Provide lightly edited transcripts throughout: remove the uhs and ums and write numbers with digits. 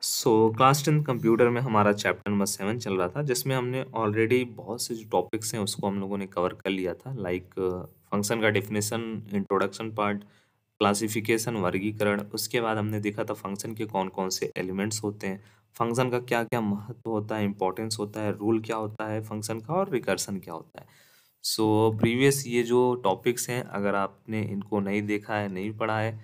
Class 10 computer में हमारा chapter number 7 चल रहा था, जिसमें हमने ऑलरेडी बहुत से जो टॉपिक्स हैं उसको हम लोगों ने कवर कर लिया था, लाइक फंक्शन का डेफिनेशन, इंट्रोडक्शन पार्ट, क्लासिफिकेशन, वर्गीकरण। उसके बाद हमने देखा था फंक्शन के कौन कौन से एलिमेंट्स होते हैं, फंक्शन का क्या क्या महत्व होता है, इंपॉर्टेंस होता है, रूल क्या होता है फंक्शन का, और रिकर्सन क्या होता है। प्रीवियस ये जो टॉपिक्स हैं, अगर आपने इनको नहीं देखा है, नहीं पढ़ा है,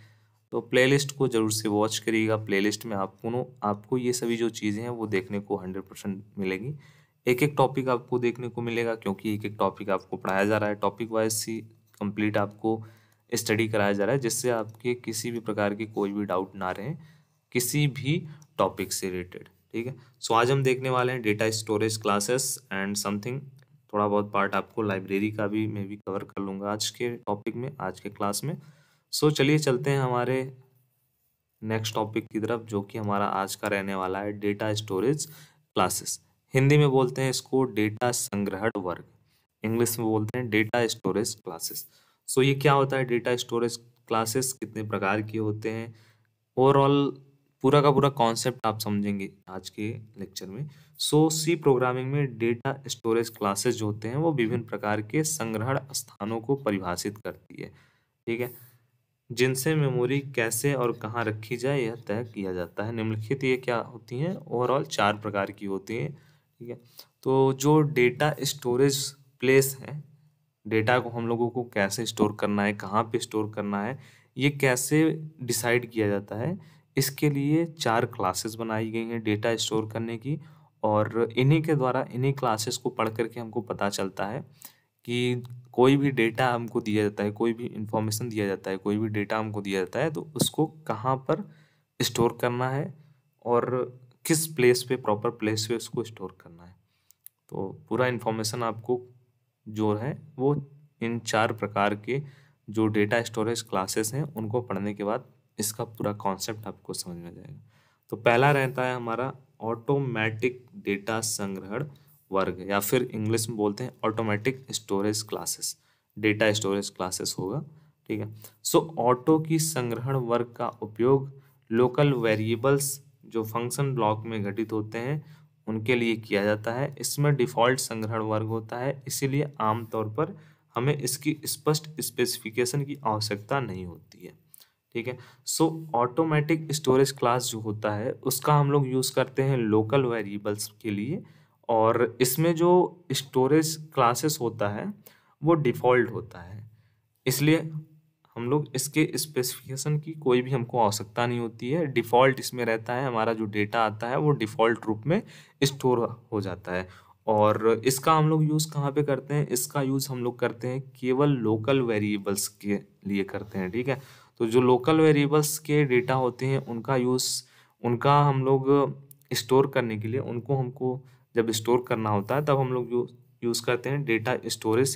तो प्लेलिस्ट को ज़रूर से वॉच करिएगा। प्लेलिस्ट में आपको ये सभी जो चीज़ें हैं वो देखने को 100% मिलेगी। एक एक टॉपिक आपको देखने को मिलेगा, क्योंकि एक एक टॉपिक आपको पढ़ाया जा रहा है, टॉपिक वाइज ही कंप्लीट आपको स्टडी कराया जा रहा है, जिससे आपके किसी भी प्रकार की कोई भी डाउट ना रहे किसी भी टॉपिक से रिलेटेड। ठीक है, आज हम देखने वाले हैं data storage classes and something. थोड़ा बहुत पार्ट आपको लाइब्रेरी का भी मैं भी कवर कर लूँगा आज के टॉपिक में, आज के क्लास में। चलिए चलते हैं हमारे नेक्स्ट टॉपिक की तरफ, जो कि हमारा आज का रहने वाला है डेटा स्टोरेज क्लासेस। हिंदी में बोलते हैं इसको डेटा संग्रहण वर्ग, इंग्लिश में बोलते हैं डेटा स्टोरेज क्लासेस। ये क्या होता है डेटा स्टोरेज क्लासेस, कितने प्रकार के होते हैं, ओवरऑल पूरा का पूरा कॉन्सेप्ट आप समझेंगे आज के लेक्चर में। सी प्रोग्रामिंग में डेटा स्टोरेज क्लासेस जो होते हैं वो विभिन्न प्रकार के संग्रहण स्थानों को परिभाषित करती है। ठीक है, जिनसे मेमोरी कैसे और कहाँ रखी जाए यह तय किया जाता है। निम्नलिखित ये क्या होती हैं, ओवरऑल 4 प्रकार की होती हैं। ठीक है, तो जो डेटा स्टोरेज प्लेस है, डेटा को हम लोगों को कैसे स्टोर करना है, कहाँ पे स्टोर करना है, ये कैसे डिसाइड किया जाता है, इसके लिए 4 क्लासेस बनाई गई हैं डेटा स्टोर करने की। और इन्हीं के द्वारा, इन्हीं क्लासेस को पढ़ करके हमको पता चलता है कि कोई भी डेटा हमको दिया जाता है, कोई भी इंफॉर्मेशन दिया जाता है, कोई भी डेटा हमको दिया जाता है, तो उसको कहाँ पर स्टोर करना है और किस प्लेस पे, प्रॉपर प्लेस पे उसको स्टोर करना है। तो पूरा इंफॉर्मेशन आपको जो है वो इन 4 प्रकार के जो डेटा स्टोरेज क्लासेस हैं उनको पढ़ने के बाद इसका पूरा कॉन्सेप्ट आपको समझ में आ जाएगा। तो पहला रहता है हमारा ऑटोमेटिक डेटा संग्रहण वर्ग, या फिर इंग्लिश में बोलते हैं automatic storage classes, data storage classes होगा। ठीक है, ऑटो की संग्रहण वर्ग का उपयोग लोकल वेरिएबल्स जो फंक्शन ब्लॉक में घटित होते हैं उनके लिए किया जाता है। इसमें डिफ़ॉल्ट संग्रहण वर्ग होता है, इसीलिए आमतौर पर हमें इसकी स्पष्ट स्पेसिफिकेशन की आवश्यकता नहीं होती है। ठीक है, ऑटोमेटिक स्टोरेज क्लास जो होता है उसका हम लोग यूज़ करते हैं लोकल वेरिएबल्स के लिए, और इसमें जो स्टोरेज क्लासेस होता है वो डिफ़ॉल्ट होता है, इसलिए हम लोग इसके स्पेसिफिकेशन की कोई भी हमको आवश्यकता नहीं होती है। डिफ़ॉल्ट इसमें रहता है, हमारा जो डेटा आता है वो डिफ़ॉल्ट रूप में स्टोर हो जाता है। और इसका हम लोग यूज़ कहाँ पे करते हैं, इसका यूज़ हम लोग करते हैं केवल लोकल वेरिएबल्स के लिए करते हैं। ठीक है, तो जो लोकल वेरिएबल्स के डेटा होते हैं उनका यूज़, उनका हम लोग स्टोर करने के लिए, उनको हमको जब स्टोर करना होता है तब हम लोग यूज़ करते हैं डेटा स्टोरेज।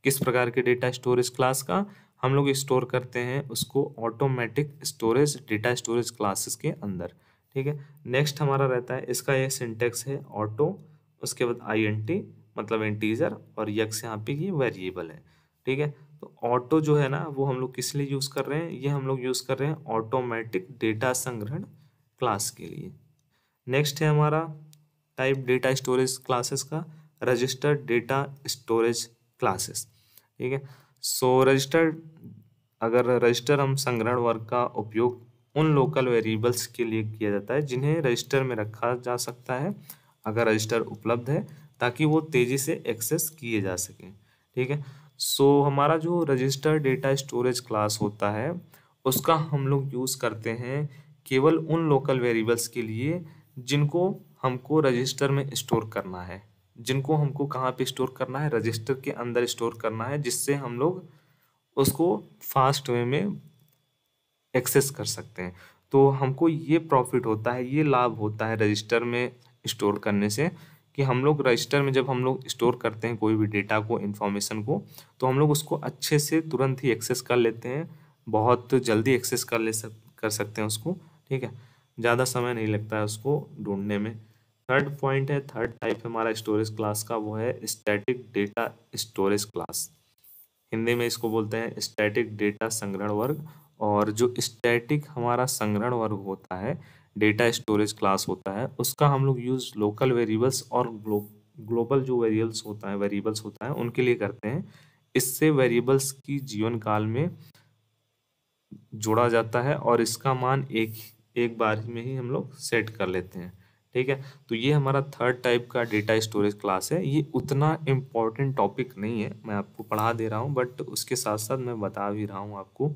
किस प्रकार के डेटा स्टोरेज क्लास का, हम लोग स्टोर करते हैं उसको automatic storage data storage classes के अंदर। ठीक है, नेक्स्ट हमारा रहता है, इसका ये सिंटेक्स है ऑटो, उसके बाद INT मतलब इंटीजर, और यक्स यहाँ पे ये वेरिएबल है। ठीक है, तो ऑटो जो है ना वो हम लोग किस लिए यूज़ कर रहे हैं, ये हम लोग यूज़ कर रहे हैं ऑटोमेटिक डेटा संग्रहण क्लास के लिए। नेक्स्ट है हमारा टाइप डेटा स्टोरेज क्लासेस का रजिस्टर्ड डेटा स्टोरेज क्लासेस। ठीक है, रजिस्टर्ड, अगर रजिस्टर हम संग्रहण वर्ग का उपयोग उन लोकल वेरिएबल्स के लिए किया जाता है जिन्हें रजिस्टर में रखा जा सकता है अगर रजिस्टर उपलब्ध है, ताकि वो तेज़ी से एक्सेस किए जा सकें। ठीक है, हमारा जो रजिस्टर डेटा स्टोरेज क्लास होता है उसका हम लोग यूज़ करते हैं केवल उन लोकल वेरिएबल्स के लिए जिनको हमको रजिस्टर में स्टोर करना है, जिनको हमको कहाँ पे स्टोर करना है, रजिस्टर के अंदर स्टोर करना है, जिससे हम लोग उसको फास्ट वे में एक्सेस कर सकते हैं। तो हमको ये प्रॉफिट होता है, ये लाभ होता है रजिस्टर में स्टोर करने से, कि हम लोग रजिस्टर में जब हम लोग स्टोर करते हैं कोई भी डेटा को, इन्फॉर्मेशन को, तो हम लोग उसको अच्छे से तुरंत ही एक्सेस कर लेते हैं, बहुत जल्दी एक्सेस कर सकते हैं उसको। ठीक है, ज़्यादा समय नहीं लगता है उसको ढूंढने में। थर्ड पॉइंट है, थर्ड टाइप हमारा स्टोरेज क्लास का, वो है static data storage class. Hindi में इसको बोलते हैं स्टैटिक डेटा संग्रहण वर्ग। और जो स्टैटिक हमारा संग्रहण वर्ग होता है, डेटा स्टोरेज क्लास होता है उसका हम लोग यूज़ लोकल वेरिएबल्स और ग्लोबल जो वेरिएबल्स होता है उनके लिए करते हैं। इससे वेरिएबल्स की जीवन काल में जोड़ा जाता है और इसका मान एक एक बार में ही हम लोग सेट कर लेते हैं। ठीक है, तो ये हमारा थर्ड टाइप का डेटा स्टोरेज क्लास है। ये उतना इम्पोर्टेंट टॉपिक नहीं है, मैं आपको पढ़ा दे रहा हूँ, बट उसके साथ साथ मैं बता भी रहा हूँ आपको।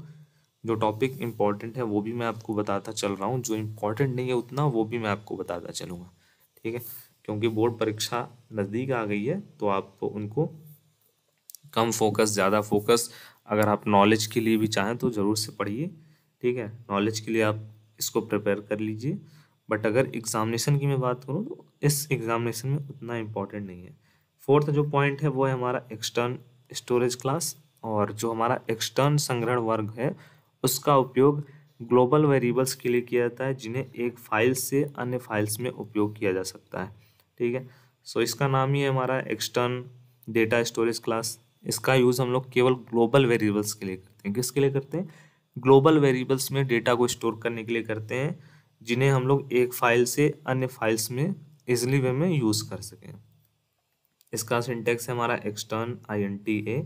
जो टॉपिक इम्पोर्टेंट है वो भी मैं आपको बताता चल रहा हूँ, जो इम्पोर्टेंट नहीं है उतना वो भी मैं आपको बताता चलूँगा। ठीक है, क्योंकि बोर्ड परीक्षा नज़दीक आ गई है तो आप उनको कम फोकस ज़्यादा फोकस, अगर आप नॉलेज के लिए भी चाहें तो ज़रूर से पढ़िए। ठीक है, नॉलेज के लिए आप इसको प्रिपेयर कर लीजिए। बट अगर एग्जामिनेशन की मैं बात करूँ तो इस एग्जामिनेशन में उतना इम्पोर्टेंट नहीं है। फोर्थ जो पॉइंट है वो है हमारा एक्सटर्न स्टोरेज क्लास। और जो हमारा एक्सटर्न संग्रहण वर्ग है उसका उपयोग ग्लोबल वेरिएबल्स के लिए किया जाता है जिन्हें एक फाइल से अन्य फाइल्स में उपयोग किया जा सकता है। ठीक है, सो इसका नाम ही है हमारा एक्सटर्न डेटा स्टोरेज क्लास। इसका यूज़ हम लोग केवल ग्लोबल वेरिएबल्स के लिए करते हैं। किसके लिए करते हैं? ग्लोबल वेरिएबल्स में डेटा को स्टोर करने के लिए करते हैं जिन्हें हम लोग एक फाइल से अन्य फाइल्स में इजिली वे में यूज़ कर सकें। इसका सिंटेक्स है हमारा एक्सटर्न INT A,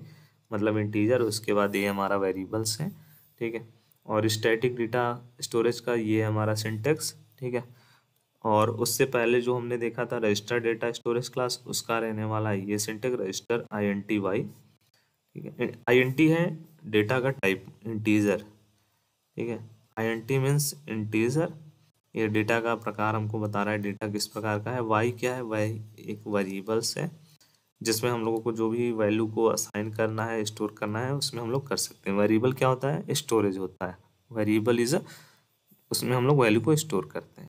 मतलब इंटीजर, उसके बाद ये हमारा वेरिएबल्स है। ठीक है, और स्टैटिक डेटा स्टोरेज का ये है हमारा सिंटेक्स। ठीक है, और उससे पहले जो हमने देखा था रजिस्टर डेटा स्टोरेज क्लास, उसका रहने वाला है ये सिंटेक्स रजिस्टर INTY। ठीक है, INT है डेटा का टाइप इंटीजर। ठीक है, INT मीन्स इंटीजर, ये डेटा का प्रकार हमको बता रहा है डेटा किस प्रकार का है। वाई क्या है? वाई एक वेरिएबल्स है जिसमें हम लोगों को जो भी वैल्यू को असाइन करना है, स्टोर करना है, उसमें हम लोग कर सकते हैं। वेरिएबल क्या होता है? स्टोरेज होता है। वेरिएबल इज उसमें हम लोग वैल्यू को स्टोर करते हैं।